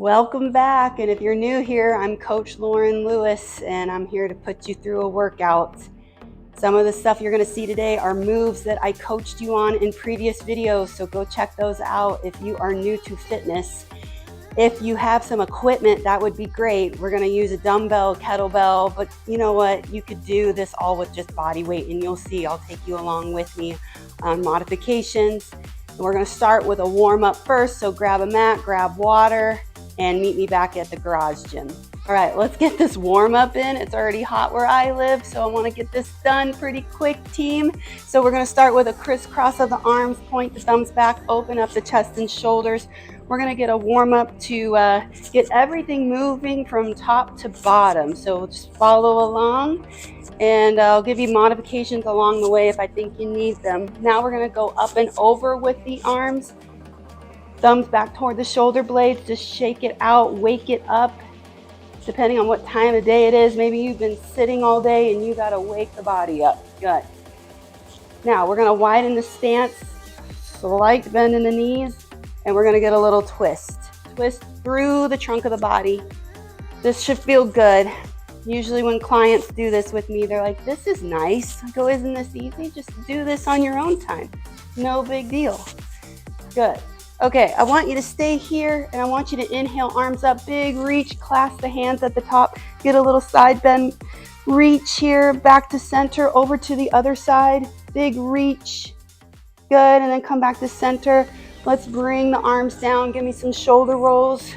Welcome back, and if you're new here, I'm Coach Lauren Lewis, and I'm here to put you through a workout. Some of the stuff you're going to see today are moves that I coached you on in previous videos, so go check those out if you are new to fitness. If you have some equipment, that would be great. We're going to use a dumbbell, kettlebell, but you know what? You could do this all with just body weight, and you'll see I'll take you along with me on modifications. And we're going to start with a warm-up first, so grab a mat, grab water, and meet me back at the garage gym. All right, let's get this warm up in. It's already hot where I live, so I want to get this done pretty quick, team. So we're going to start with a crisscross of the arms, point the thumbs back, open up the chest and shoulders. We're going to get a warm up to get everything moving from top to bottom. So just follow along, and I'll give you modifications along the way if I think you need them. Now we're going to go up and over with the arms. Thumbs back toward the shoulder blades, just shake it out, wake it up. Depending on what time of day it is, maybe you've been sitting all day and you gotta wake the body up. Good. Now we're gonna widen the stance, slight bend in the knees, and we're gonna get a little twist. Twist through the trunk of the body. This should feel good. Usually when clients do this with me, they're like, this is nice. I go, isn't this easy? Just do this on your own time. No big deal. Good. Okay, I want you to stay here, and I want you to inhale, arms up, big reach, clasp the hands at the top, get a little side bend, reach here, back to center, over to the other side, big reach, good, and then come back to center. Let's bring the arms down, give me some shoulder rolls,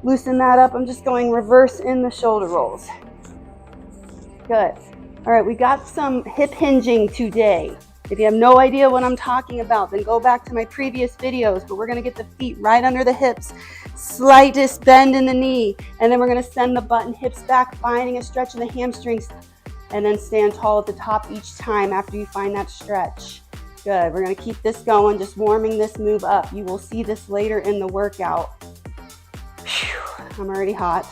loosen that up. I'm just going reverse in the shoulder rolls. Good. All right, we got some hip hinging today. If you have no idea what I'm talking about, then go back to my previous videos, but we're gonna get the feet right under the hips, slightest bend in the knee, and then we're gonna send the butt and hips back, finding a stretch in the hamstrings, and then stand tall at the top each time after you find that stretch. Good, we're gonna keep this going, just warming this move up. You will see this later in the workout. Whew, I'm already hot.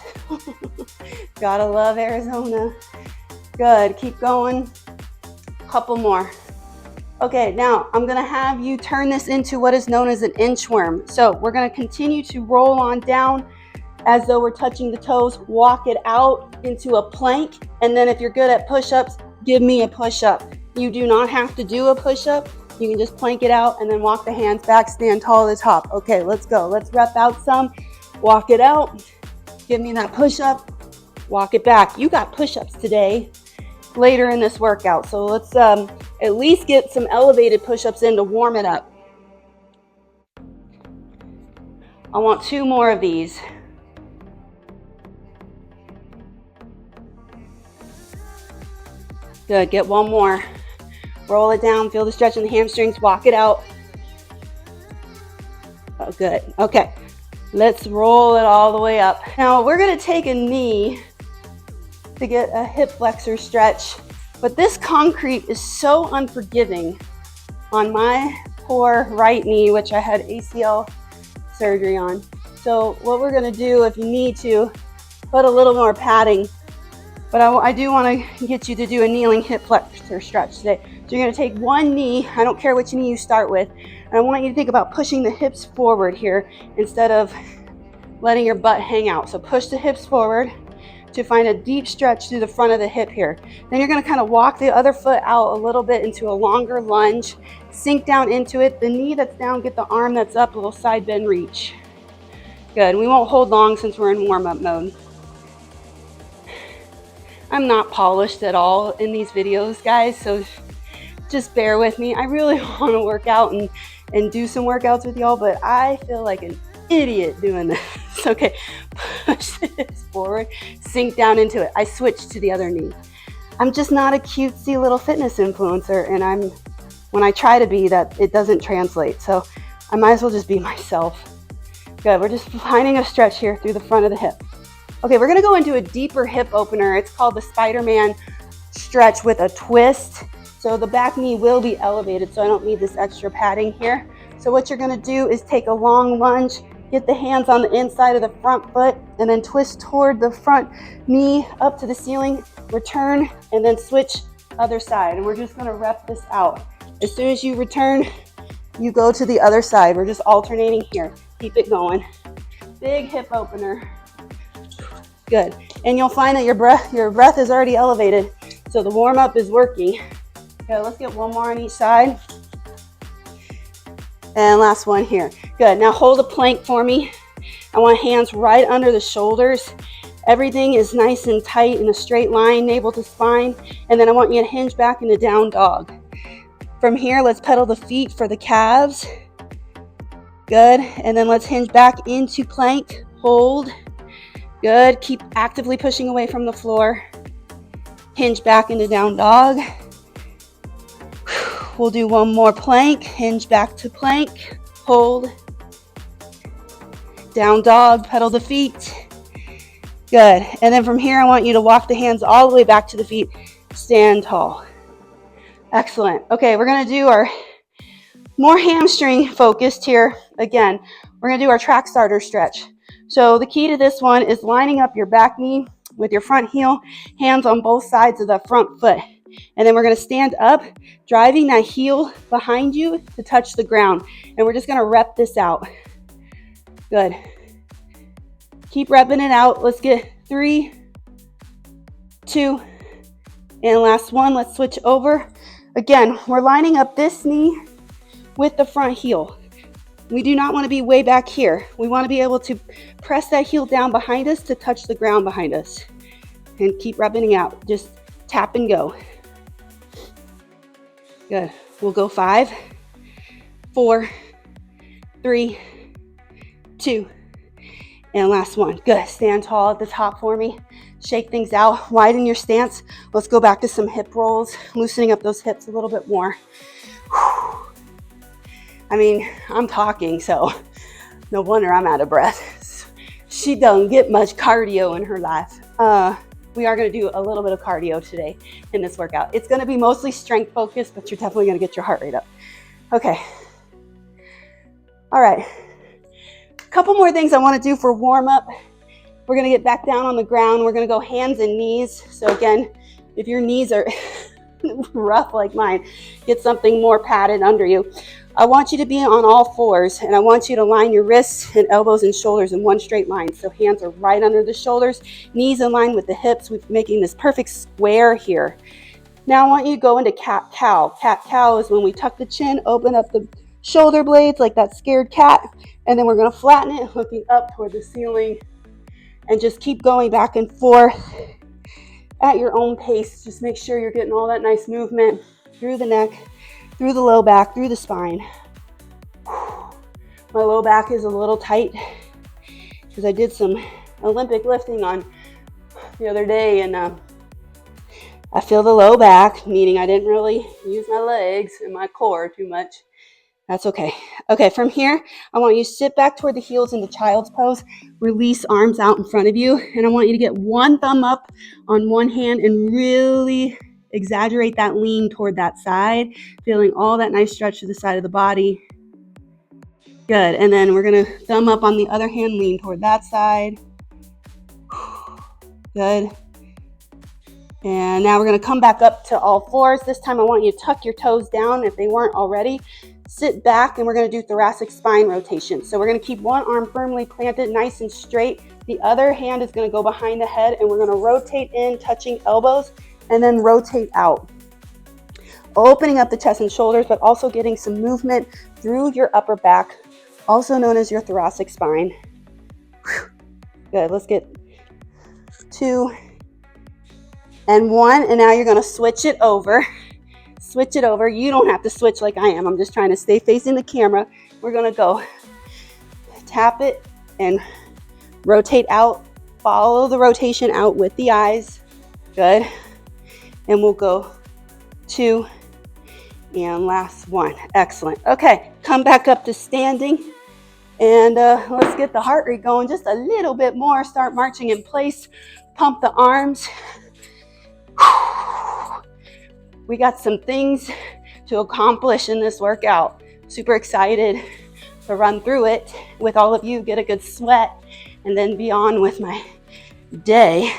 Gotta love Arizona. Good, keep going. Couple more. Okay, now I'm gonna have you turn this into what is known as an inchworm. So we're gonna continue to roll on down as though we're touching the toes, walk it out into a plank, and then if you're good at push-ups, give me a push-up. You do not have to do a push-up. You can just plank it out and then walk the hands back, stand tall at the top. Okay, let's go. Let's rep out some, walk it out, give me that push-up, walk it back. You got push-ups today later in this workout, so let's at least get some elevated push-ups in to warm it up. I want 2 more of these. Good, get 1 more. Roll it down, feel the stretch in the hamstrings, walk it out. Oh, good. Okay, let's roll it all the way up. Now we're gonna take a knee to get a hip flexor stretch, but this concrete is so unforgiving on my poor right knee, which I had ACL surgery on. So what we're gonna do, if you need to, put a little more padding, but I do wanna get you to do a kneeling hip flexor stretch today. So you're gonna take 1 knee, I don't care which knee you start with, and I want you to think about pushing the hips forward here instead of letting your butt hang out. So push the hips forward to find a deep stretch through the front of the hip here. Then you're gonna kind of walk the other foot out a little bit into a longer lunge, sink down into it. The knee that's down, get the arm that's up, a little side bend reach. Good, we won't hold long since we're in warm-up mode. I'm not polished at all in these videos, guys, so just bear with me. I really wanna work out and do some workouts with y'all, but I feel like an idiot doing this. Okay, push this forward, sink down into it. I switched to the other knee. I'm just not a cutesy little fitness influencer, and when I try to be, that it doesn't translate. So I might as well just be myself. Good, we're just finding a stretch here through the front of the hip. Okay, we're gonna go into a deeper hip opener. It's called the Spider-Man stretch with a twist. So the back knee will be elevated, so I don't need this extra padding here. So what you're gonna do is take a long lunge, get the hands on the inside of the front foot, and then twist toward the front knee up to the ceiling, return, and then switch other side. And we're just gonna rep this out. As soon as you return, you go to the other side. We're just alternating here. Keep it going. Big hip opener. Good. And you'll find that your breath is already elevated. So the warm up is working. Okay, let's get one more on each side. And last one here. Good. Now hold a plank for me. I want hands right under the shoulders. Everything is nice and tight in a straight line, navel to spine. And then I want you to hinge back into down dog. From here, let's pedal the feet for the calves. Good. And then let's hinge back into plank. Hold. Good. Keep actively pushing away from the floor. Hinge back into down dog. We'll do one more plank. Hinge back to plank. Hold. Down dog. Pedal the feet. Good. And then from here, I want you to walk the hands all the way back to the feet. Stand tall. Excellent. Okay, we're going to do our more hamstring focused here. Again, we're going to do our track starter stretch. So the key to this one is lining up your back knee with your front heel, hands on both sides of the front foot. And then we're going to stand up, driving that heel behind you to touch the ground. And we're just going to rep this out. Good. Keep repping it out. Let's get 3, 2, and last one. Let's switch over. Again, we're lining up this knee with the front heel. We do not want to be way back here. We want to be able to press that heel down behind us to touch the ground behind us. And keep rubbing it out. Just tap and go. Good. We'll go 5, 4, 3, 2, and last one. Good. Stand tall at the top for me. Shake things out. Widen your stance. Let's go back to some hip rolls, loosening up those hips a little bit more. I mean, I'm talking, so no wonder I'm out of breath. She don't get much cardio in her life. We are going to do a little bit of cardio today in this workout. It's going to be mostly strength focused, but you're definitely going to get your heart rate up. Okay. All right. A couple more things I want to do for warm up. We're going to get back down on the ground. We're going to go hands and knees. So again, if your knees are rough like mine, get something more padded under you. I want you to be on all fours, and I want you to line your wrists and elbows and shoulders in one straight line. So hands are right under the shoulders, knees in line with the hips. We're making this perfect square here. Now I want you to go into cat-cow. Cat-cow is when we tuck the chin, open up the shoulder blades like that scared cat, and then we're going to flatten it, looking up toward the ceiling, and just keep going back and forth at your own pace. Just make sure you're getting all that nice movement through the neck, through the low back, through the spine. My low back is a little tight because I did some Olympic lifting on the other day, and I feel the low back, meaning I didn't really use my legs and my core too much. That's okay. Okay, from here, I want you to sit back toward the heels into child's pose. Release arms out in front of you, and I want you to get one thumb up on one hand and really exaggerate that lean toward that side, feeling all that nice stretch to the side of the body. Good. And then we're going to thumb up on the other hand, lean toward that side. Good. And now we're going to come back up to all fours. This time I want you to tuck your toes down if they weren't already. Sit back, and we're going to do thoracic spine rotation. So we're going to keep one arm firmly planted, nice and straight. The other hand is going to go behind the head, and we're going to rotate in, touching elbows, and then rotate out. Opening up the chest and shoulders, but also getting some movement through your upper back, also known as your thoracic spine. Good. Let's get 2 and 1, and now you're going to switch it over. Switch it over. You don't have to switch like I am. I'm just trying to stay facing the camera. We're going to go tap it and rotate out. Follow the rotation out with the eyes. Good. And we'll go 2 and last 1. Excellent. Okay, come back up to standing, and let's get the heart rate going just a little bit more. Start marching in place. Pump the arms. We got some things to accomplish in this workout. Super excited to run through it with all of you, get a good sweat, and then be on with my day.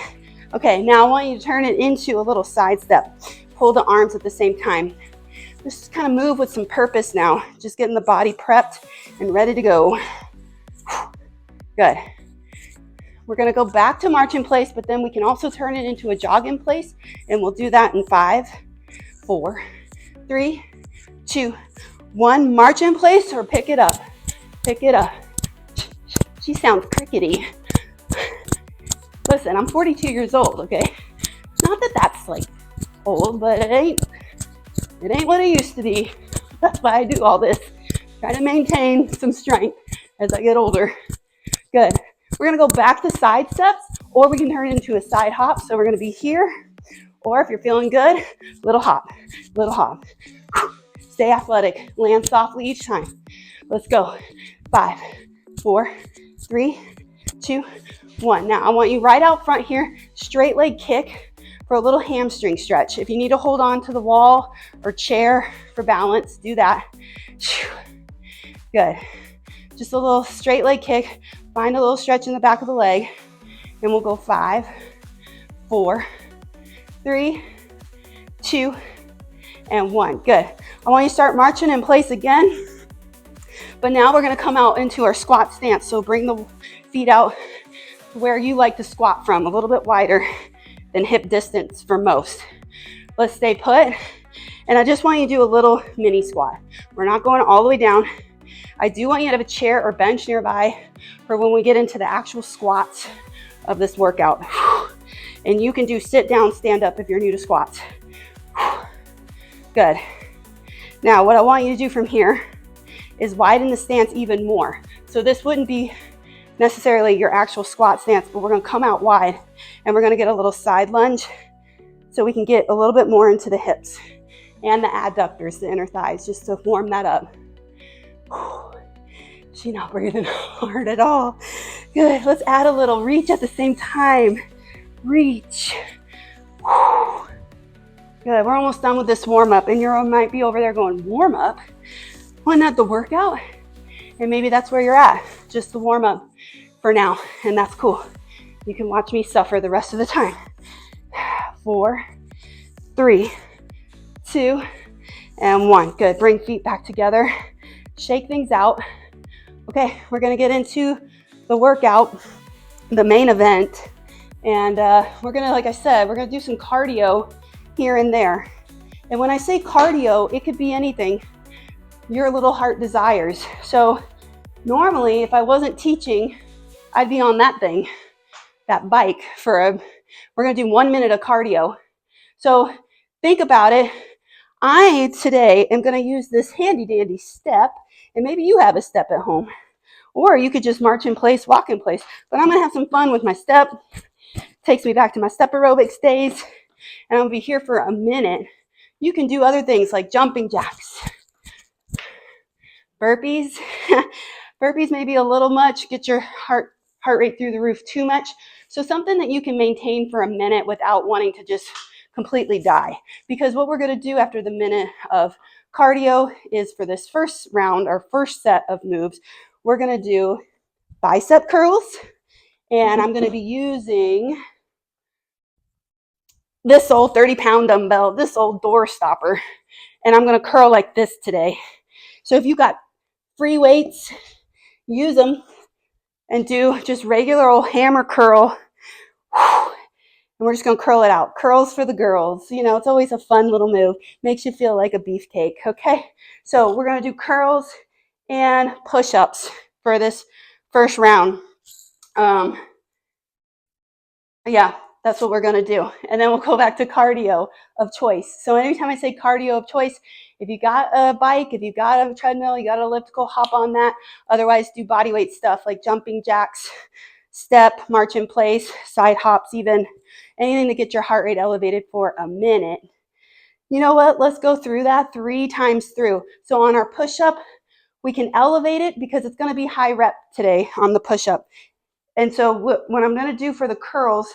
Okay, now I want you to turn it into a little side step. Pull the arms at the same time. Just kind of move with some purpose now. Just getting the body prepped and ready to go. Good. We're gonna go back to march in place, but then we can also turn it into a jog in place, and we'll do that in 5, 4, 3, 2, 1. March in place or pick it up. Pick it up. She sounds crickety. Listen, I'm 42 years old, okay? Not that that's like old, but it ain't what it used to be. That's why I do all this. Try to maintain some strength as I get older. Good. We're gonna go back to side steps, or we can turn it into a side hop. So we're gonna be here, or if you're feeling good, little hop, little hop. Stay athletic, land softly each time. Let's go. 5, 4, 3, 2, 1. Now I want you right out front here, straight leg kick for a little hamstring stretch. If you need to hold on to the wall or chair for balance, do that. Good. Just a little straight leg kick. Find a little stretch in the back of the leg. And we'll go 5, 4, 3, 2, and 1. Good. I want you to start marching in place again. But now we're going to come out into our squat stance. So bring the feet out where you like to squat from, a little bit wider than hip distance for most. Let's stay put. And I just want you to do a little mini squat. We're not going all the way down. I do want you to have a chair or bench nearby for when we get into the actual squats of this workout. And you can do sit down, stand up if you're new to squats. Good. Now what I want you to do from here is widen the stance even more. So this wouldn't be necessarily your actual squat stance, but we're gonna come out wide and we're gonna get a little side lunge so we can get a little bit more into the hips and the adductors, the inner thighs, just to warm that up. She's not breathing hard at all. Good, let's add a little reach at the same time. Reach. Good, we're almost done with this warm up, and you might be over there going, warm up? Wasn't that the workout? And maybe that's where you're at, just the warm up for now, and that's cool. You can watch me suffer the rest of the time. 4, 3, 2, and 1. Good, bring feet back together. Shake things out. Okay, we're gonna get into the workout, the main event. And we're gonna, like I said, we're gonna do some cardio here and there. And when I say cardio, it could be anything your little heart desires. So normally, if I wasn't teaching, I'd be on that thing, that bike we're gonna do 1 minute of cardio. So think about it. I today am gonna use this handy dandy step, and maybe you have a step at home, or you could just march in place, walk in place, but I'm gonna have some fun with my step. Takes me back to my step aerobics days, and I'm gonna be here for a minute. You can do other things like jumping jacks, burpees. Burpees may be a little much, get your heart rate through the roof too much. So something that you can maintain for a minute without wanting to just completely die. Because what we're gonna do after the minute of cardio is, for this first round, our first set of moves, we're gonna do bicep curls. And I'm gonna be using this old 30-pound dumbbell, this old door stopper, and I'm gonna curl like this today. So if you got free weights, use them and do just regular old hammer curl. And we're just gonna curl it out. Curls for the girls. You know, it's always a fun little move. Makes you feel like a beefcake, okay? So we're gonna do curls and push-ups for this first round. Yeah, that's what we're gonna do. And then we'll go back to cardio of choice. So anytime I say cardio of choice, if you got a bike, if you got a treadmill, you got an elliptical, hop on that. Otherwise, do body weight stuff like jumping jacks, step, march in place, side hops even, anything to get your heart rate elevated for a minute. You know what? Let's go through that 3 times through. So on our push-up, we can elevate it because it's gonna be high rep today on the push-up. And so what I'm gonna do for the curls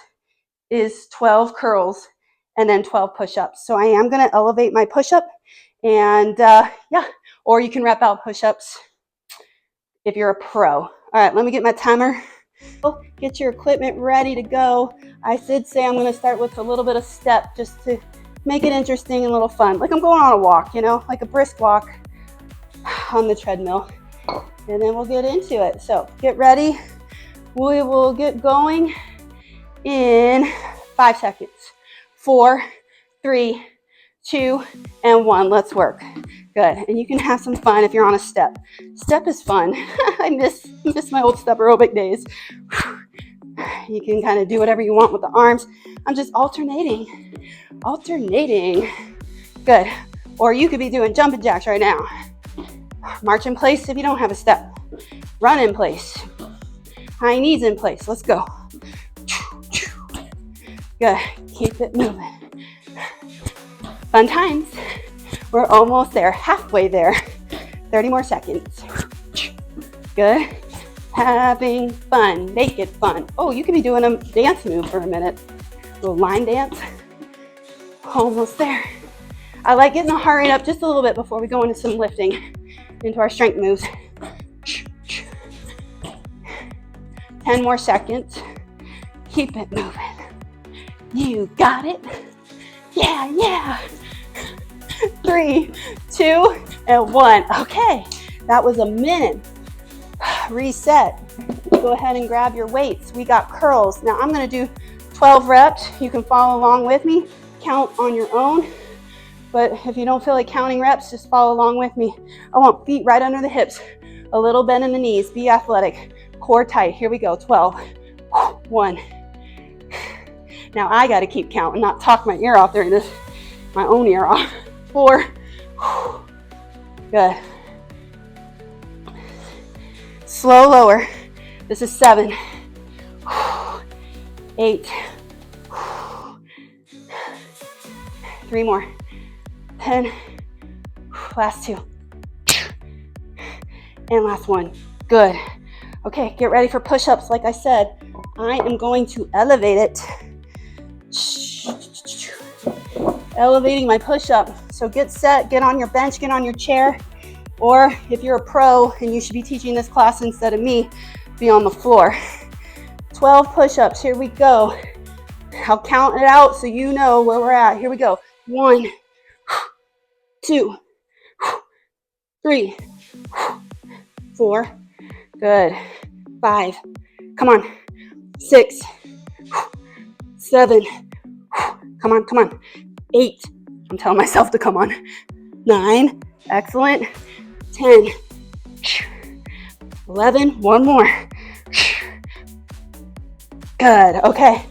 is 12 curls and then 12 push-ups. So I am gonna elevate my push-up, and yeah, or you can rep out push-ups if you're a pro. All right, let me get my timer. Get your equipment ready to go. I did say I'm gonna start with a little bit of step just to make it interesting and a little fun. Like I'm going on a walk, you know, like a brisk walk on the treadmill. And then we'll get into it. So get ready. We will get going in 5 seconds. 4, 3, 2, and 1. Let's work. Good. And you can have some fun if you're on a step. Step is fun. I miss my old step aerobic days. You can kind of do whatever you want with the arms. I'm just alternating. Good. Or you could be doing jumping jacks right now. March in place if you don't have a step. Run in place. High knees in place. Let's go. Good. Keep it moving. Fun times. We're almost there. Halfway there. 30 more seconds. Good. Having fun. Make it fun. Oh, you could be doing a dance move for a minute. A little line dance. Almost there. I like getting the heart rate up just a little bit before we go into some lifting, into our strength moves. 10 more seconds. Keep it moving. You got it. Yeah. 3, 2, and 1. Okay, that was a minute. Reset. Go ahead and grab your weights. We got curls. Now I'm going to do 12 reps. You can follow along with me. Count on your own. But if you don't feel like counting reps, just follow along with me. I want feet right under the hips. A little bend in the knees. Be athletic. Core tight. Here we go. 12. 1. Now I got to keep count and not talk my ear off during this. My own ear off. 4. Good. Slow lower. This is 7. 8. 3 more. 10. Last 2. And last 1. Good. Okay, get ready for push-ups. Like I said, I am going to elevate it. Elevating my push-up. So get set, get on your bench, get on your chair. Or if you're a pro and you should be teaching this class instead of me, be on the floor. 12 push-ups, here we go. I'll count it out so you know where we're at. Here we go. 1, 2, 3, 4, good. 5, come on. 6, 7, come on. 8, I'm telling myself to come on. 9, excellent. 10, 11, one more. Good, okay,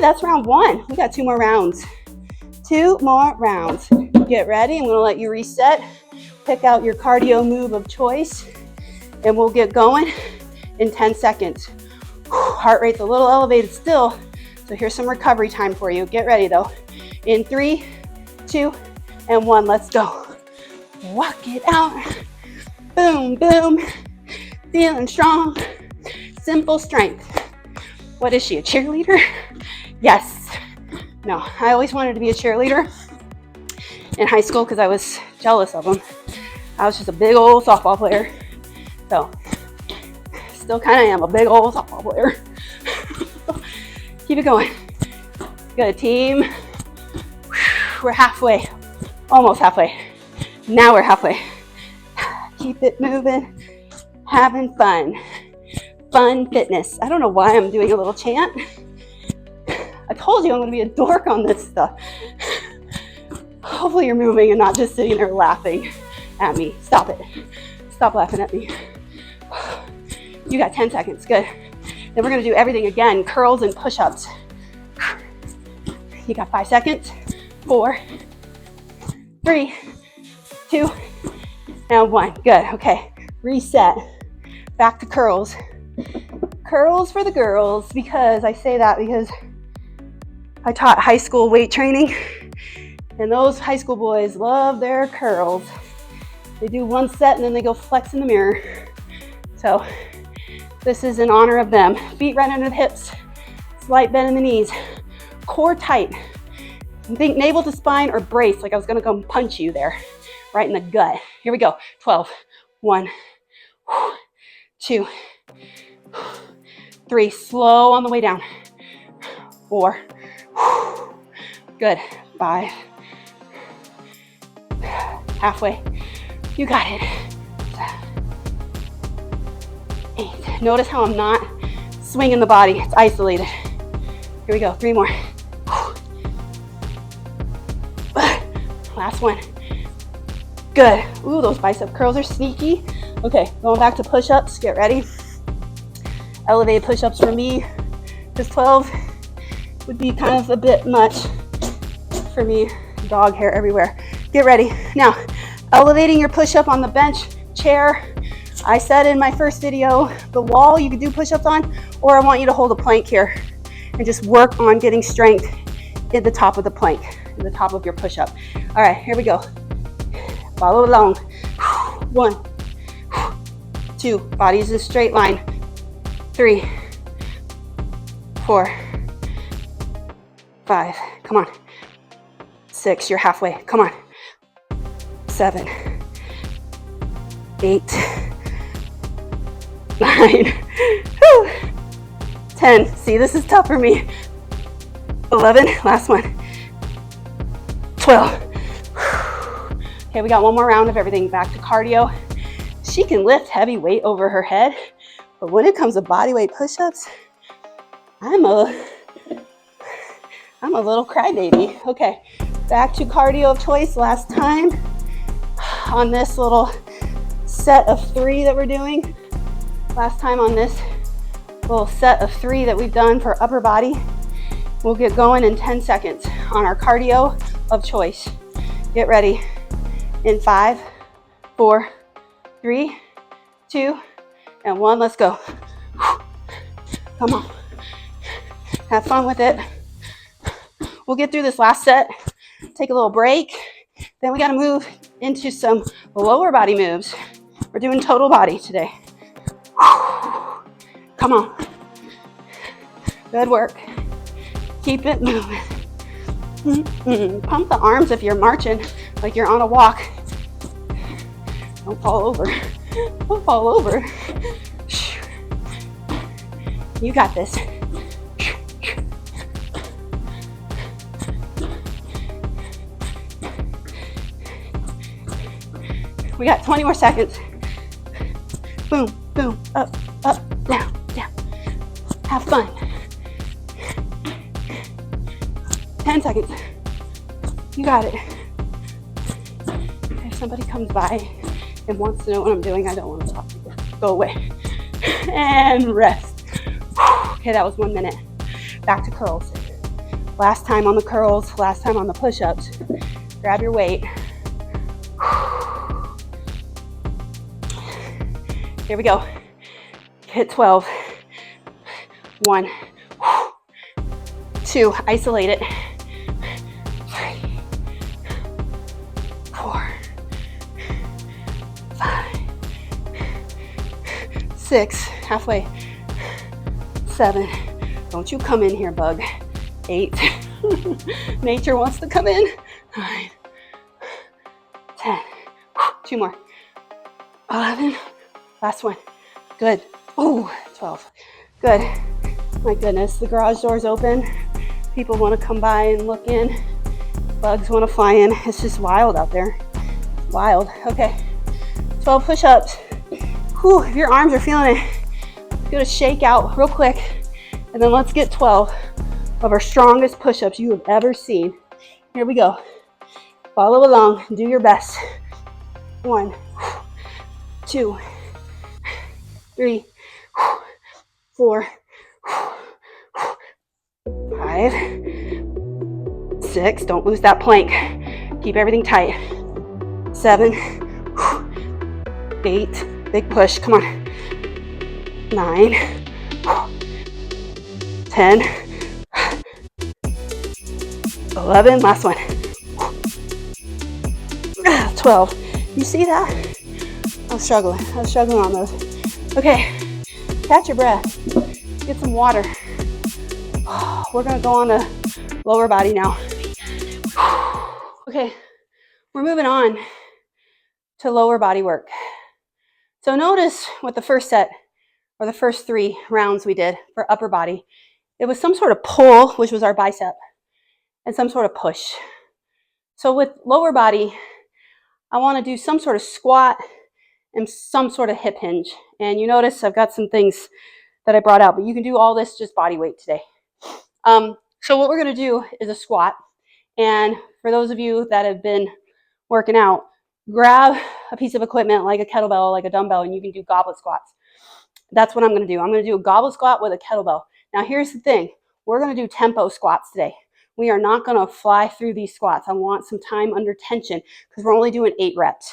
that's round 1. We got 2 more rounds. 2 more rounds. Get ready, I'm gonna let you reset. Pick out your cardio move of choice, and we'll get going in 10 seconds. Heart rate's a little elevated still, so here's some recovery time for you. Get ready though. In 3, 2, and 1, let's go. Walk it out. Boom, boom. Feeling strong. Simple strength. What is she, a cheerleader? Yes. No, I always wanted to be a cheerleader in high school because I was jealous of them. I was just a big old softball player. So, still kind of am a big old softball player. Keep it going. Good, team. We're halfway. Almost halfway. Now we're halfway. Keep it moving. Having fun. Fun fitness. I don't know why I'm doing a little chant. I told you I'm going to be a dork on this stuff. Hopefully you're moving and not just sitting there laughing at me. Stop it. Stop laughing at me. You got 10 seconds. Good. Then we're going to do everything again. Curls and push-ups. You got 5 seconds. 4, 3, 2, and 1. Good. Okay. Reset. Back to curls. Curls for the girls, because I say that because I taught high school weight training, and those high school boys love their curls. They do 1 set and then they go flex in the mirror. So this is in honor of them. Feet right under the hips. Slight bend in the knees. Core tight. Think navel to spine or brace, like I was gonna go punch you there, right in the gut. Here we go. 12. 1, 2, 3. Slow on the way down. 4. Good. 5. Halfway. You got it. 8. Notice how I'm not swinging the body. It's isolated. Here we go. 3 more. Last one. Good. Ooh, those bicep curls are sneaky. Okay, going back to push-ups. Get ready. Elevated push-ups for me, because 12 would be kind of a bit much for me. Dog hair everywhere. Get ready. Now, elevating your push-up on the bench, chair. I said in my first video, the wall you could do push-ups on, or I want you to hold a plank here and just work on getting strength at the top of the plank, at the top of your push-up. All right, here we go. Follow along. 1, 2, body's in a straight line. 3, 4, 5, come on. 6, you're halfway, come on. 7, 8, 9, 10. See, this is tough for me. 11, last one. 12. Okay, we got one more round of everything. Back to cardio. She can lift heavy weight over her head, but when it comes to body weight push-ups, I'm a little crybaby. Okay, back to cardio of choice. Last time on this little set of 3 that we're doing. Last time on this little set of 3 that we've done for upper body. We'll get going in 10 seconds on our cardio of choice. Get ready. In 5, 4, 3, 2, and 1. Let's go. Come on. Have fun with it. We'll get through this last set. Take a little break. Then we got to move into some lower body moves. We're doing total body today. Come on. Good work. Keep it moving. Pump the arms if you're marching, like you're on a walk. Don't fall over. Don't fall over. You got this. We got 20 more seconds. Boom, boom, up, up, down, down. Have fun. 10 seconds. You got it. If somebody comes by and wants to know what I'm doing, I don't want to talk to them. Go away. And rest. Okay, that was 1 minute. Back to curls. Last time on the curls, last time on the push-ups. Grab your weight. Here we go. Hit 12. 1, 2, isolate it. 3, 4, 5, 6, halfway. 7, don't you come in here, bug. 8, nature wants to come in. 9, 10, 2 more. 11, last one. Good. Ooh, 12. Good. My goodness, the garage door's open. People want to come by and look in. Bugs want to fly in. It's just wild out there. Wild. Okay. 12 push-ups. Whew, if your arms are feeling it, give it a shake out real quick. And then let's get 12 of our strongest push-ups you have ever seen. Here we go. Follow along. Do your best. 1, 2, 3, 4, 5, 6. Don't lose that plank. Keep everything tight. 7, 8. Big push. Come on. 9, 10, 11. Last one. 12. You see that? I was struggling on those. Okay, catch your breath. Get some water. We're gonna go on to lower body now. Okay, we're moving on to lower body work. So notice with the first set, or the first 3 rounds we did for upper body, it was some sort of pull, which was our bicep, and some sort of push. So with lower body, I want to do some sort of squat and some sort of hip hinge. And you notice I've got some things that I brought out, but you can do all this just body weight today. So what we're gonna do is a squat. And for those of you that have been working out, grab a piece of equipment like a kettlebell, like a dumbbell, and you can do goblet squats. That's what I'm gonna do. I'm gonna do a goblet squat with a kettlebell. Now here's the thing, we're gonna do tempo squats today. We are not gonna fly through these squats. I want some time under tension because we're only doing 8 reps.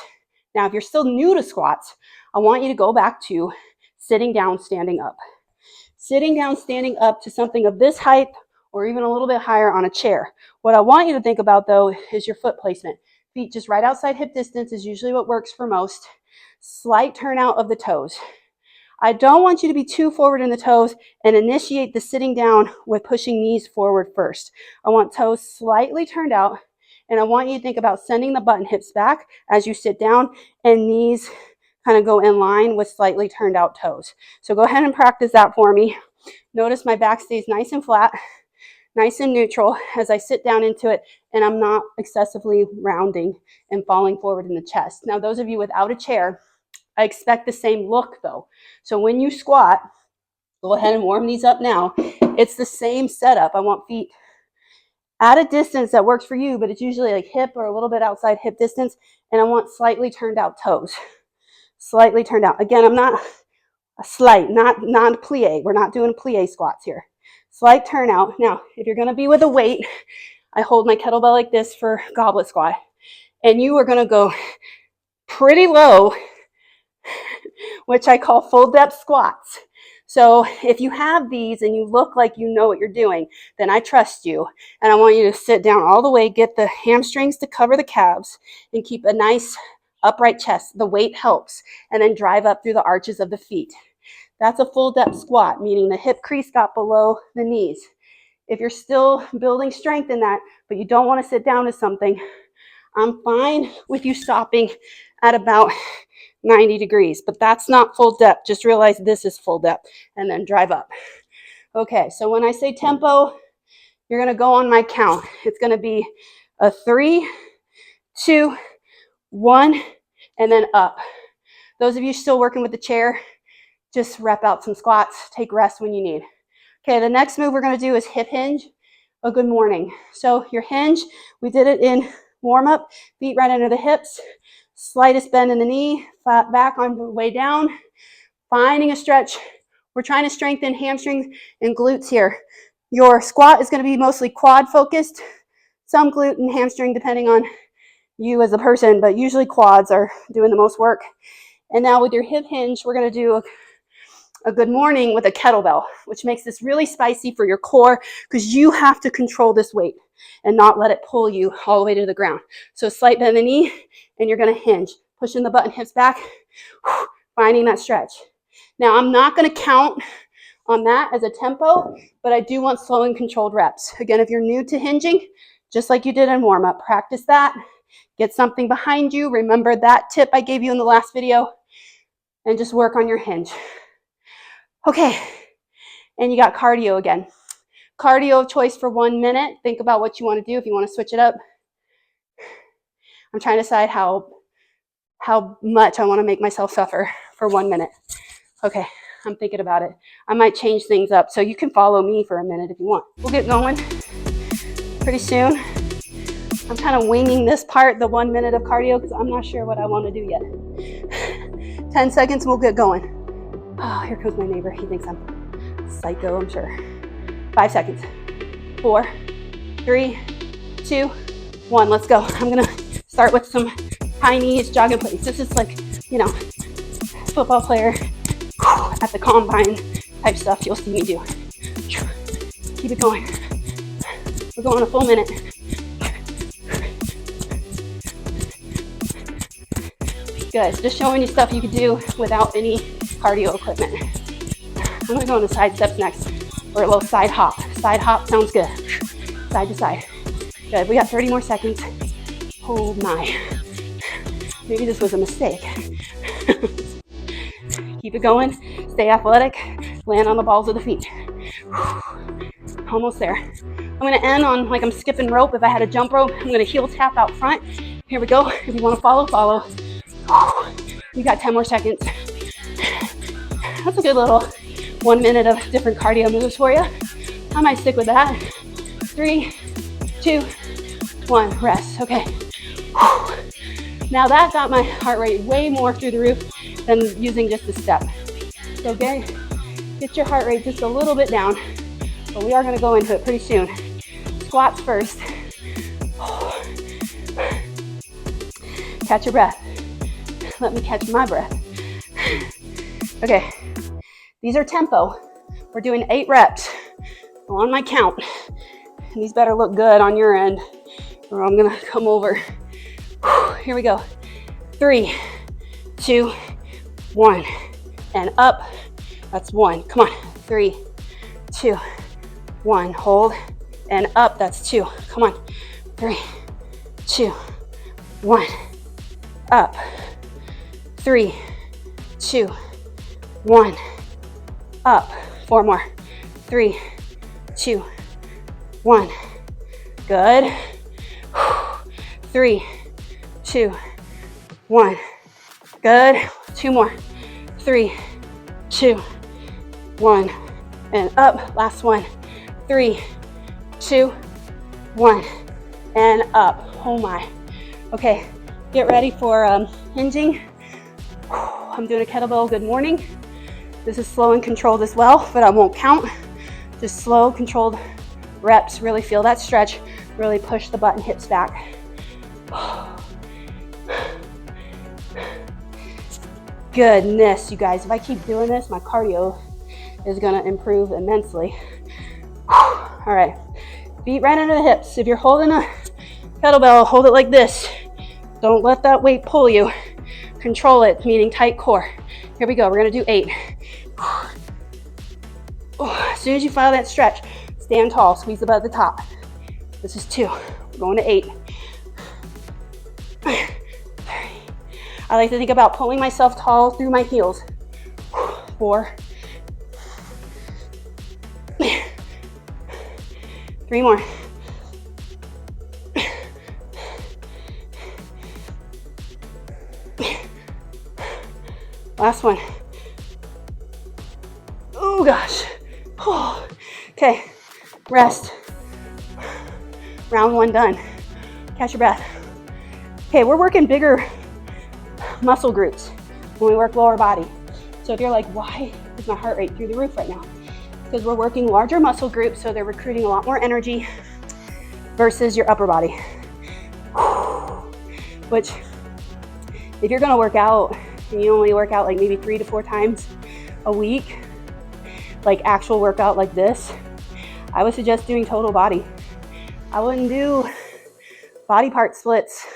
Now, if you're still new to squats, I want you to go back to sitting down, standing up. Sitting down, standing up to something of this height or even a little bit higher on a chair. What I want you to think about though is your foot placement. Feet just right outside hip distance is usually what works for most. Slight turnout of the toes. I don't want you to be too forward in the toes and initiate the sitting down with pushing knees forward first. I want toes slightly turned out, and I want you to think about sending the button hips back as you sit down and knees kind of go in line with slightly turned out toes. So go ahead and practice that for me. Notice my back stays nice and flat, nice and neutral as I sit down into it, and I'm not excessively rounding and falling forward in the chest. Now, those of you without a chair, I expect the same look though. So when you squat, go ahead and warm these up now. It's the same setup. I want feet at a distance that works for you, but it's usually like hip or a little bit outside hip distance. And I want slightly turned out toes. Slightly turned out. Again, I'm not a slight, not plie. We're not doing plie squats here. Slight turnout. Now, if you're gonna be with a weight, I hold my kettlebell like this for goblet squat. And you are gonna go pretty low, which I call full depth squats. So if you have these and you look like you know what you're doing, then I trust you. And I want you to sit down all the way, get the hamstrings to cover the calves, and keep a nice upright chest. The weight helps. And then drive up through the arches of the feet. That's a full depth squat, meaning the hip crease got below the knees. If you're still building strength in that, but you don't want to sit down to something, I'm fine with you stopping at about 90 degrees, but that's not full depth. Just realize this is full depth and then drive up. Okay, so when I say tempo, you're gonna go on my count. It's gonna be a 3, 2, 1, and then up. Those of you still working with the chair, just rep out some squats, take rest when you need. Okay, the next move we're gonna do is hip hinge, a good morning. So your hinge, we did it in warm up, feet right under the hips, slightest bend in the knee, flat back on the way down, finding a stretch. We're trying to strengthen hamstrings and glutes here. Your squat is going to be mostly quad focused, some glute and hamstring depending on you as a person, but usually quads are doing the most work. And now with your hip hinge, we're going to do a good morning with a kettlebell, which makes this really spicy for your core because you have to control this weight and not let it pull you all the way to the ground. So slight bend in the knee, and you're gonna hinge, pushing the button hips back, finding that stretch. Now, I'm not gonna count on that as a tempo, but I do want slow and controlled reps. Again, if you're new to hinging, just like you did in warm up, practice that, get something behind you, remember that tip I gave you in the last video, and just work on your hinge. Okay, and you got cardio again. Cardio of choice for 1 minute. Think about what you want to do if you want to switch it up. I'm trying to decide how much I want to make myself suffer for 1 minute. Okay, I'm thinking about it. I might change things up, so you can follow me for a minute if you want. We'll get going pretty soon. I'm kind of winging this part, the 1 minute of cardio, because I'm not sure what I want to do yet. 10 seconds, we'll get going. Oh, here comes my neighbor. He thinks I'm psycho, I'm sure. 5 seconds. 4, 3, 2, 1. Let's go. I'm gonna start with some high knees, jog in place. This is like, football player at the combine type stuff you'll see me do. Keep it going. We're going a full minute. Good. Just showing you stuff you could do without any cardio equipment. I'm gonna go into side steps next. Or a little side hop. Side hop sounds good. Side to side. Good. We got 30 more seconds. Oh my. Maybe this was a mistake. Keep it going. Stay athletic. Land on the balls of the feet. Almost there. I'm going to end on like I'm skipping rope. If I had a jump rope, I'm going to heel tap out front. Here we go. If you want to follow, follow. You got 10 more seconds. That's a good little 1 minute of different cardio moves for you. I might stick with that. 3, 2, 1, rest. Okay. Now that got my heart rate way more through the roof than using just a step. So get your heart rate just a little bit down, but we are gonna go into it pretty soon. Squats first. Catch your breath. Let me catch my breath. Okay, these are tempo. We're doing 8 reps on my count. And these better look good on your end, or I'm gonna come over. Here we go. 3, 2, 1, and up. That's 1. Come on. 3, 2, 1. Hold and up. That's 2. Come on. 3, 2, 1. Up. 3, 2, 1. Up. 4 more. 3, 2, 1. Good. 3, 2, 1. Good. 2 more. 3, 2, 1. And up. Last one. 3, 2, 1. And up. Oh my. Okay. Get ready for hinging. I'm doing a kettlebell good morning. This is slow and controlled as well, but I won't count. Just slow, controlled reps. Really feel that stretch. Really push the butt and hips back. Goodness, you guys, if I keep doing this, my cardio is gonna improve immensely. All right, feet right into the hips. If you're holding a kettlebell, hold it like this. Don't let that weight pull you. Control it, meaning tight core. Here we go, we're gonna do 8. As soon as you file that stretch, stand tall, squeeze the butt at the top. This is 2, we're going to 8. I like to think about pulling myself tall through my heels. 4. 3 more. Last one. Oh gosh. Okay, rest. Round 1 done. Catch your breath. Okay, we're working bigger muscle groups when we work lower body. So if you're like, why is my heart rate through the roof right now? Because we're working larger muscle groups, so they're recruiting a lot more energy versus your upper body. Which, if you're gonna work out, and you only work out like maybe 3 to 4 times a week, like actual workout like this, I would suggest doing total body. I wouldn't do body part splits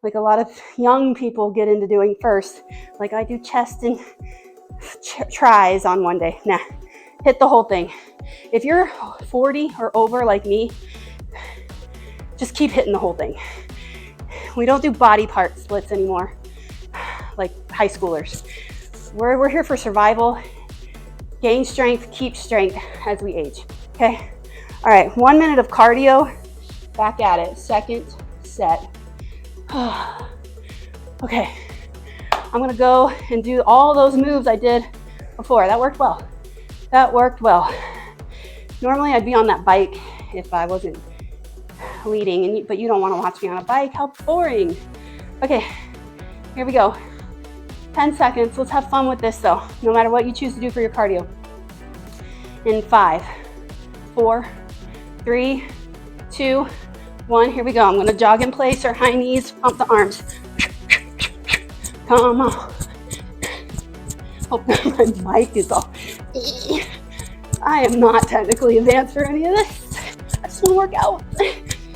like a lot of young people get into doing first. Like I do chest and tries on one day. Nah, hit the whole thing. If you're 40 or over like me, just keep hitting the whole thing. We don't do body part splits anymore, like high schoolers. We're here for survival, gain strength, keep strength as we age, okay? All right, 1 minute of cardio, back at it, second set. Okay, I'm gonna go and do all those moves I did before. That worked well. That worked well. Normally I'd be on that bike if I wasn't leading, but you don't wanna watch me on a bike, how boring. Okay, here we go. 10 seconds, let's have fun with this though, no matter what you choose to do for your cardio. In 5, 4, 3, 2, 1, here we go. I'm gonna jog in place or high knees, pump the arms. Come on. Hope my mic is off. I am not technically advanced for any of this. I just wanna work out.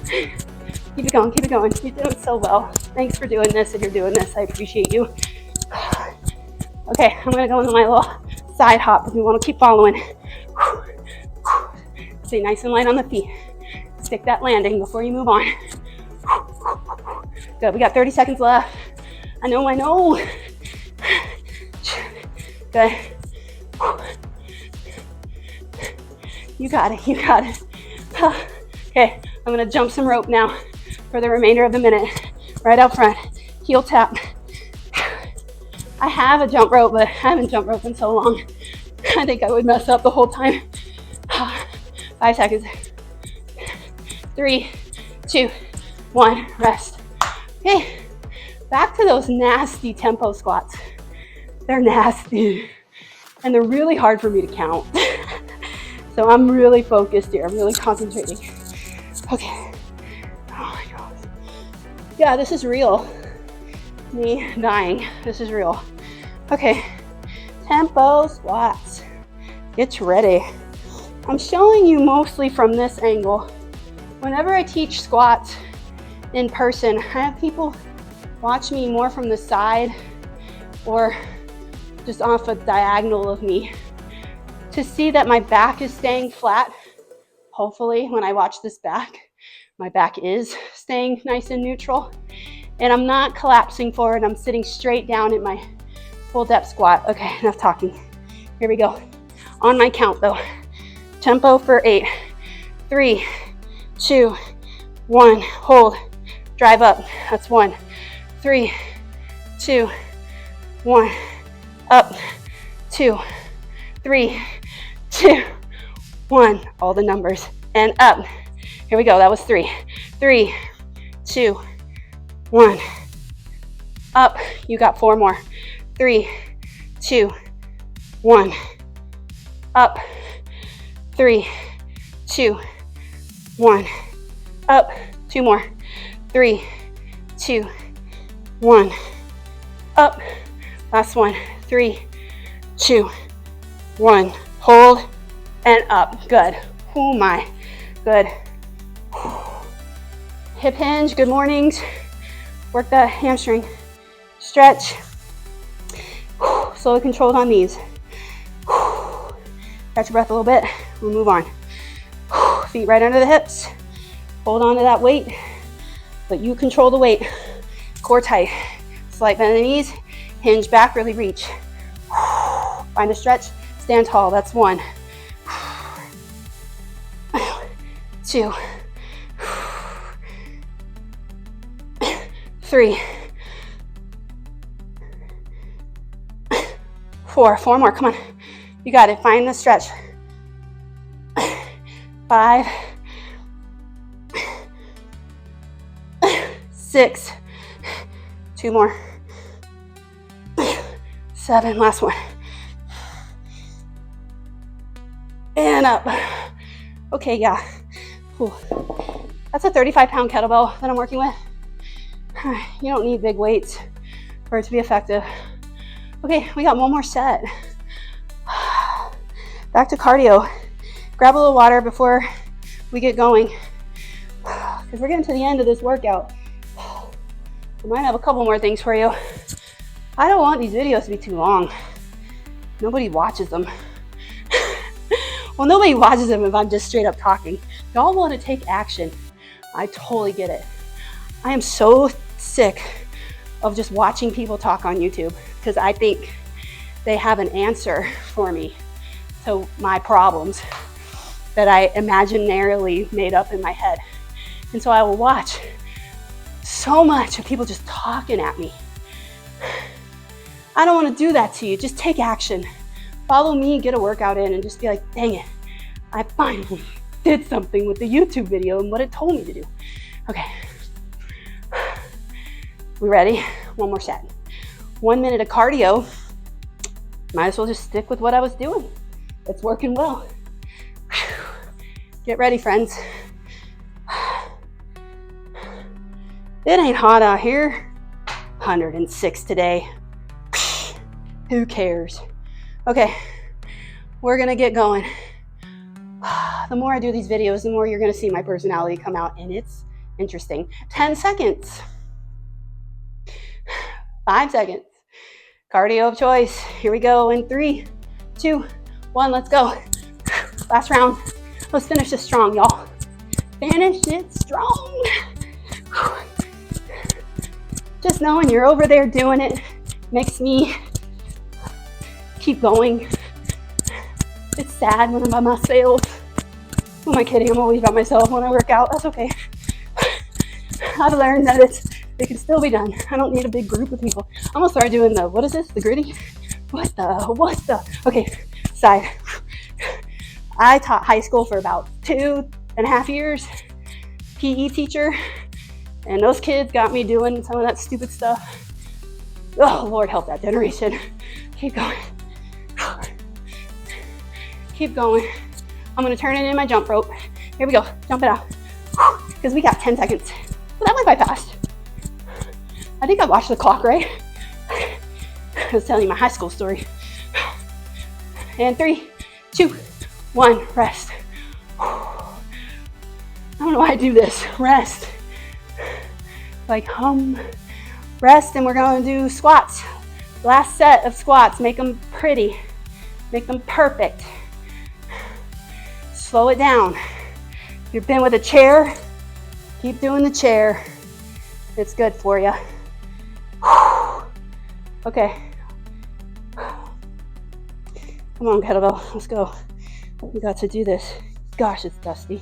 Keep it going, keep it going. You're doing so well. Thanks for doing this. If you're doing this, I appreciate you. Okay, I'm gonna go into my little side hop because we wanna keep following. Stay nice and light on the feet. Stick that landing before you move on. Good, we got 30 seconds left. I know. Good. You got it. Okay, I'm gonna jump some rope now for the remainder of the minute. Right out front, heel tap. I have a jump rope, but I haven't jump rope in so long. I think I would mess up the whole time. 5 seconds. 3, 2, 1, rest. Okay, back to those nasty tempo squats. They're nasty and they're really hard for me to count. So I'm really focused here. I'm really concentrating. Okay. Oh my God. Yeah, this is real. Me dying. This is real. Okay. Tempo squats. Get ready. I'm showing you mostly from this angle. Whenever I teach squats in person, I have people watch me more from the side or just off a diagonal of me to see that my back is staying flat. Hopefully, when I watch this back, my back is staying nice and neutral and I'm not collapsing forward. I'm sitting straight down in my full depth squat. Okay, enough talking. Here we go. On my count though. Tempo for 8. 3, 2, 1. Hold. Drive up. That's 1. 3, 2, 1. Up. 2, 3, 2, 1. All the numbers. And up. Here we go. That was 3. 3, 2, 1. Up. You got 4 more. 3, 2, 1. Up. 3, 2, 1. Up. 2 more. 3, 2, 1. Up. Last one. 3, 2, 1. Hold and up. Good. Oh my. Good. Hip hinge. Good mornings. Work that hamstring. Stretch. Slowly controlled on these. Catch your breath a little bit. We'll move on. Feet right under the hips. Hold on to that weight, but you control the weight. Core tight. Slight bend in the knees. Hinge back, really reach. Find a stretch. Stand tall. That's 1. 2. 3. 4. 4 more. Come on. You got it. Find the stretch. 5. 6. 2 more. 7. Last one. And up. Okay, yeah. Ooh. That's a 35-pound kettlebell that I'm working with. You don't need big weights for it to be effective. Okay, we got one more set. Back to cardio. Grab a little water before we get going, because we're getting to the end of this workout. I might have a couple more things for you. I don't want these videos to be too long. Nobody watches them. Well, nobody watches them if I'm just straight up talking. Y'all want to take action. I totally get it. I am so sick of just watching people talk on YouTube because I think they have an answer for me to my problems that I imaginarily made up in my head. And so I will watch so much of people just talking at me. I don't want to do that to you. Just take action. Follow me, get a workout in, and just be like, dang it, I finally did something with the YouTube video and what it told me to do. Okay. We ready? One more set. 1 minute of cardio. Might as well just stick with what I was doing. It's working well. Get ready, friends. It ain't hot out here. 106 today. Who cares? Okay, we're gonna get going. The more I do these videos, the more you're gonna see my personality come out, and it's interesting. 10 seconds. 5 seconds. Cardio of choice. Here we go in 3, 2, 1, let's go. Last round. Let's finish this strong, y'all. Finish it strong. Just knowing you're over there doing it makes me keep going. It's sad when I'm by myself. Who am I kidding? I'm always by myself when I work out. That's okay. I've learned that it can still be done. I don't need a big group of people. I'm gonna start doing the, what is this? The gritty? What the? Okay, side. I taught high school for about 2.5 years, PE teacher, and those kids got me doing some of that stupid stuff. Oh, Lord help that generation. Keep going. Keep going. I'm gonna turn it in my jump rope. Here we go, jump it out. Because we got 10 seconds. Well, that went by fast. I think I watched the clock, right? I was telling you my high school story. And 3, 2, 1, rest. I don't know why I do this. Rest. Like rest, and we're gonna do squats. Last set of squats. Make them pretty. Make them perfect. Slow it down. If you've been with a chair, keep doing the chair. It's good for you. Okay. Come on, kettlebell. Let's go. We got to do this. Gosh, it's dusty.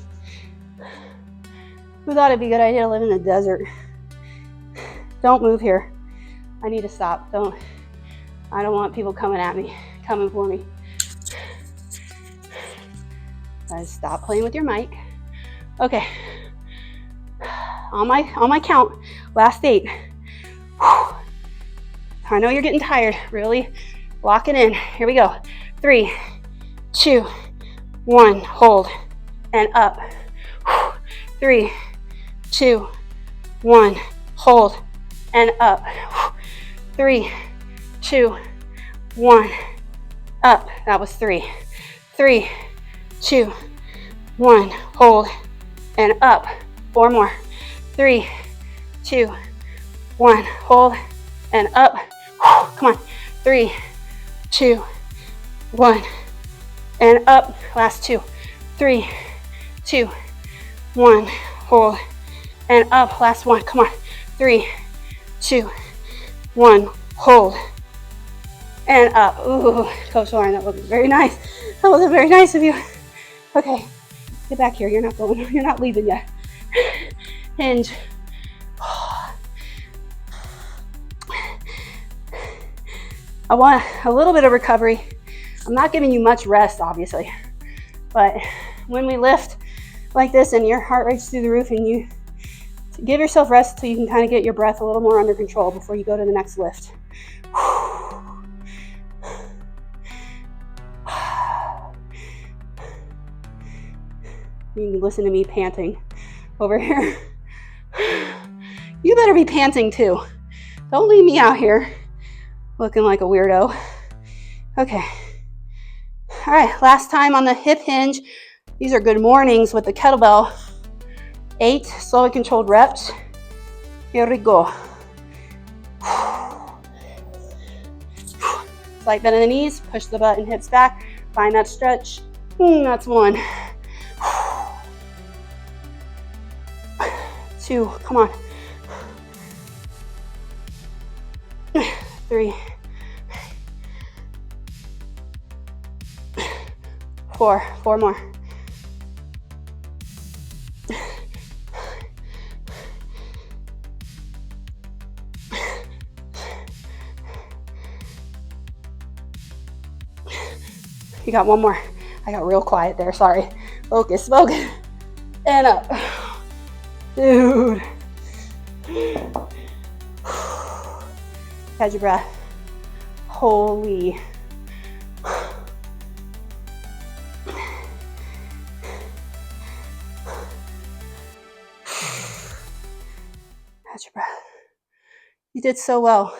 Who thought it'd be a good idea to live in the desert? Don't move here. I need to stop. I don't want people coming for me. Guys, stop playing with your mic. Okay. On my count, last 8. I know you're getting tired. Really lock it in. Here we go. 3, 2, 1. Hold and up. 3, 2, 1. Hold and up. 3, 2, 1. Up. That was 3. 3, 2, 1. Hold and up. 4 more. 3, 2, 1. Hold and up. Come on. 3, 2, 1. And up. Last 2. 3, 2, 1. Hold and up. Last 1. Come on. 3, 2, 1. Hold and up. Ooh, Coach Lauren, that wasn't very nice. That wasn't very nice of you. Okay, get back here. You're not going. You're not leaving yet. Hinge. I want a little bit of recovery. I'm not giving you much rest, obviously, but when we lift like this and your heart rate's through the roof, and you give yourself rest so you can kind of get your breath a little more under control before you go to the next lift. You can listen to me panting over here. You better be panting too. Don't leave me out here looking like a weirdo. Okay. All right, last time on the hip hinge. These are good mornings with the kettlebell. 8 slow and controlled reps. Here we go. Slight bend in the knees, push the butt and hips back. Find that stretch. That's 1. 2, come on. 3, 4, 4 more. 'You got 1 more. I got real quiet there, sorry. Focus. And up. Dude. Catch your breath. Holy. Catch your breath. You did so well.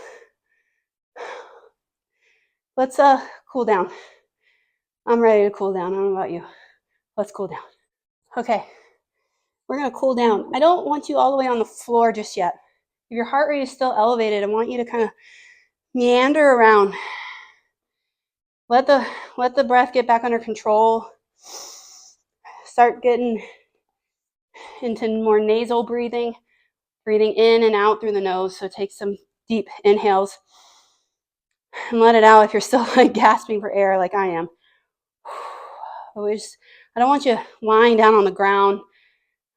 Let's cool down. I'm ready to cool down. I don't know about you. Let's cool down. Okay. We're going to cool down. I don't want you all the way on the floor just yet. If your heart rate is still elevated, I want you to kind of meander around. Let the breath get back under control. Start getting into more nasal breathing in and out through the nose. So take some deep inhales and let it out if you're still like gasping for air like I am. I don't want you lying down on the ground,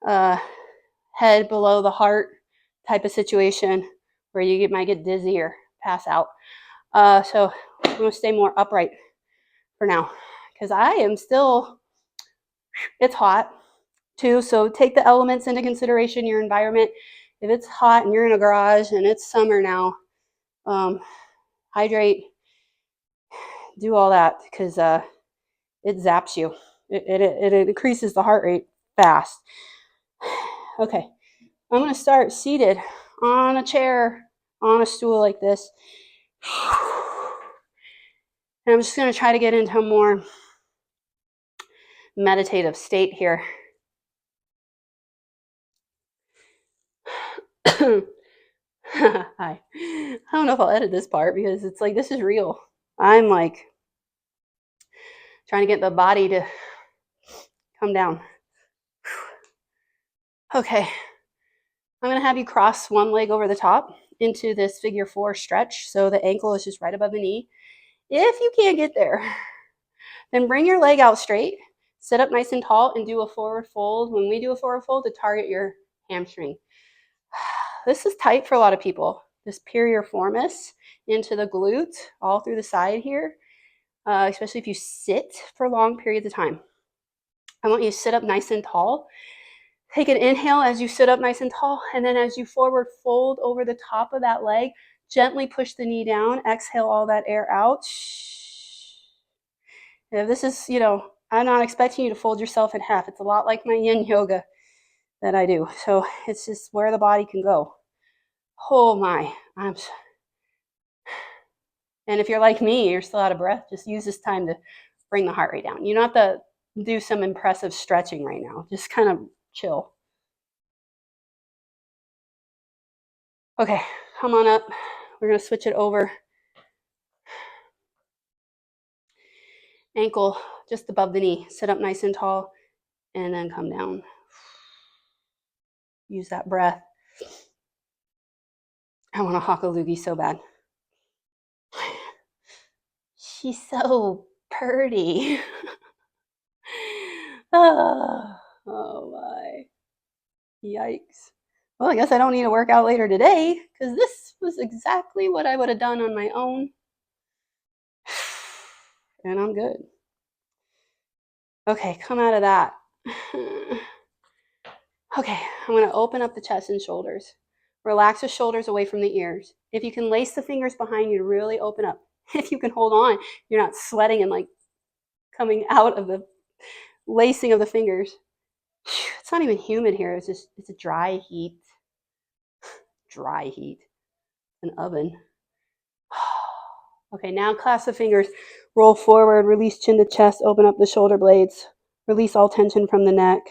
head below the heart type of situation where you might get dizzy or pass out. So I'm going to stay more upright for now. because I am still, it's hot too. So take the elements into consideration, your environment. If it's hot and you're in a garage and it's summer now, hydrate, do all that, because it zaps you. It increases the heart rate fast. Okay, I'm going to start seated on a chair, on a stool like this. And I'm just going to try to get into a more meditative state here. Hi. I don't know if I'll edit this part because it's like, this is real. I'm like trying to get the body to come down. Okay. I'm going to have you cross one leg over the top into this figure 4 stretch. So the ankle is just right above the knee. If you can't get there, then bring your leg out straight, sit up nice and tall, and do a forward fold. When we do a forward fold, to target your hamstring. This is tight for a lot of people. This piriformis into the glute, all through the side here, especially if you sit for long periods of time. I want you to sit up nice and tall. Take an inhale as you sit up nice and tall, and then as you forward fold over the top of that leg, gently push the knee down, exhale all that air out. If this is, I'm not expecting you to fold yourself in half. It's a lot like my yin yoga that I do. So it's just where the body can go. Oh my, and if you're like me, you're still out of breath, just use this time to bring the heart rate down. You don't have to do some impressive stretching right now. Just kind of chill. Okay, come on up. We're going to switch it over. Ankle just above the knee. Sit up nice and tall, and then come down. Use that breath. I want a haka loogie so bad. She's so pretty. Oh my. Yikes. Well, I guess I don't need to work out later today, because this was exactly what I would have done on my own. And I'm good. Okay, come out of that. Okay, I'm going to open up the chest and shoulders. Relax the shoulders away from the ears. If you can lace the fingers behind you to really open up. If you can hold on, you're not sweating and like coming out of the lacing of the fingers. It's not even humid here. It's a dry heat. Dry heat. An oven. Okay, now clasp the fingers. Roll forward. Release chin to chest. Open up the shoulder blades. Release all tension from the neck.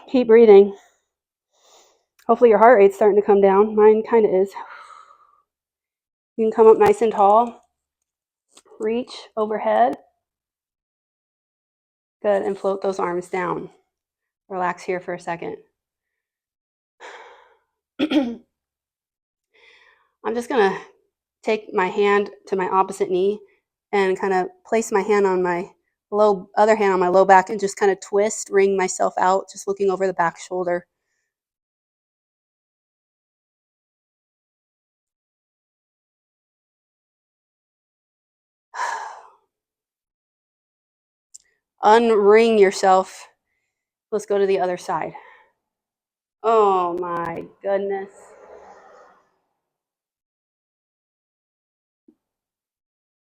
Keep breathing. Hopefully your heart rate's starting to come down. Mine kind of is. You can come up nice and tall. Reach overhead. Good, and float those arms down. Relax here for a second. I'm just going to take my hand to my opposite knee and kind of place my hand on my other hand on my low back and just kind of twist, wring myself out, just looking over the back shoulder. Unring yourself. Let's go to the other side. Oh my goodness.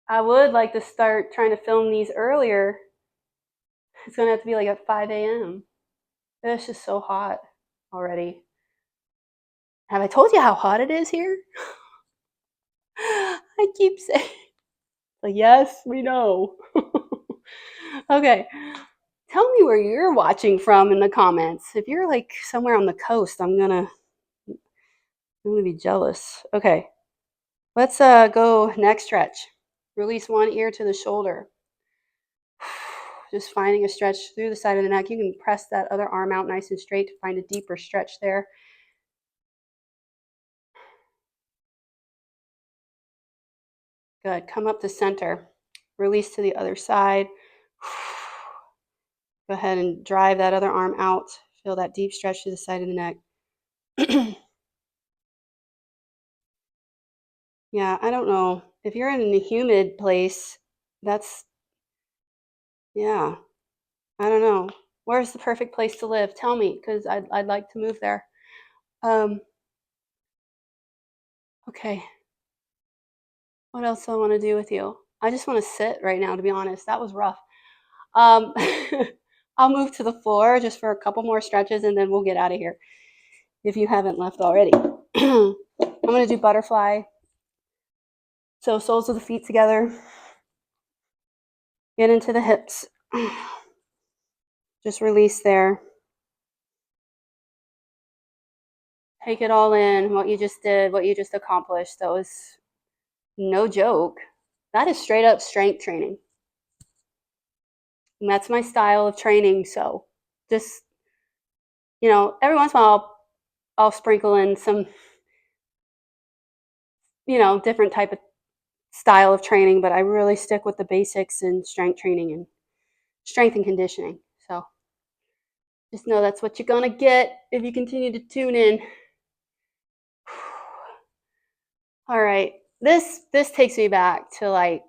I would like to start trying to film these earlier. It's going to have to be like at 5 a.m. It's just so hot already. Have I told you how hot it is here? I keep saying, like, yes, we know. Okay. Tell me where you're watching from in the comments. If you're like somewhere on the coast, I'm gonna be jealous. Okay. Let's go neck stretch. Release one ear to the shoulder. Just finding a stretch through the side of the neck. You can press that other arm out nice and straight to find a deeper stretch there. Good. Come up to center. Release to the other side. Go ahead and drive that other arm out. Feel that deep stretch to the side of the neck. Yeah, I don't know. If you're in a humid place, that's Yeah, I don't know. Where's the perfect place to live? Tell me, because I'd like to move there. Um, okay, what else do I want to do with you? I just want to sit right now, to be honest. That was rough. Um, I'll move to the floor just for a couple more stretches and then we'll get out of here if you haven't left already. I'm going to do butterfly. So soles of the feet together. Get into the hips. Just release there. Take it all in, what you just did, what you just accomplished. That was no joke. That is straight up strength training. And that's my style of training. So just, every once in a while I'll sprinkle in some, different type of style of training, but I really stick with the basics and strength training and strength and conditioning. So just know that's what you're going to get if you continue to tune in. All right. This takes me back to like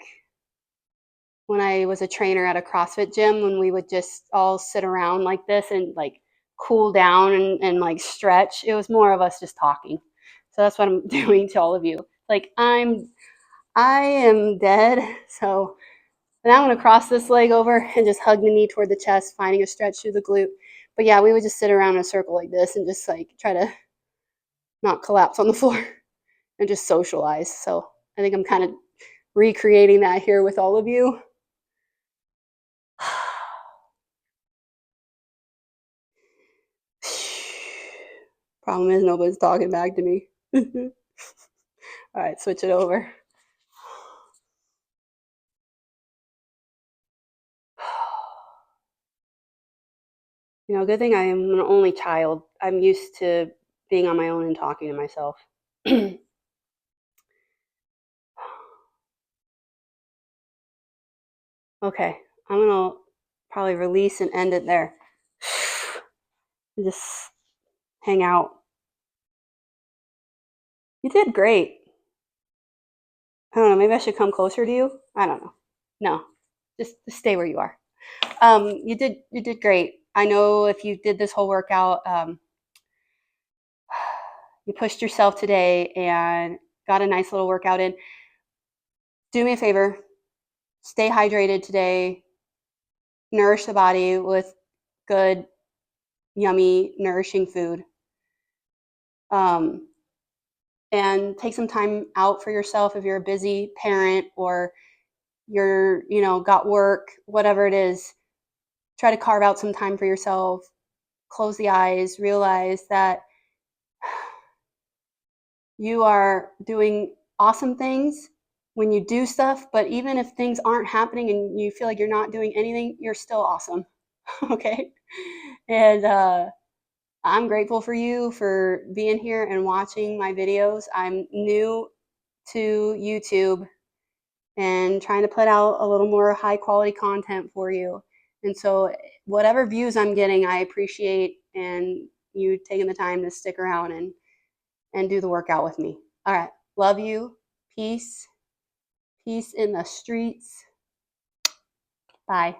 when I was a trainer at a CrossFit gym, when we would just all sit around like this and like cool down and like stretch. It was more of us just talking. So that's what I'm doing to all of you. Like I am dead. So now I'm going to cross this leg over and just hug the knee toward the chest, finding a stretch through the glute. But yeah, we would just sit around in a circle like this and just like try to not collapse on the floor and just socialize. So I think I'm kind of recreating that here with all of you. Problem is nobody's talking back to me. All right, switch it over. Good thing I am an only child. I'm used to being on my own and talking to myself. Okay, I'm gonna probably release and end it there. Just hang out. You did great. I don't know, maybe I should come closer to you. I don't know. No, just stay where you are. You did great. I know if you did this whole workout, you pushed yourself today and got a nice little workout in. Do me a favor, stay hydrated today. Nourish the body with good, yummy, nourishing food. And take some time out for yourself if you're a busy parent or you're, got work, whatever it is. Try to carve out some time for yourself. Close the eyes, realize that you are doing awesome things when you do stuff, but even if things aren't happening and you feel like you're not doing anything, you're still awesome. Okay? And I'm grateful for you for being here and watching my videos. I'm new to YouTube and trying to put out a little more high quality content for you. And so whatever views I'm getting, I appreciate and you taking the time to stick around and do the workout with me. All right. Love you. Peace. Peace in the streets. Bye.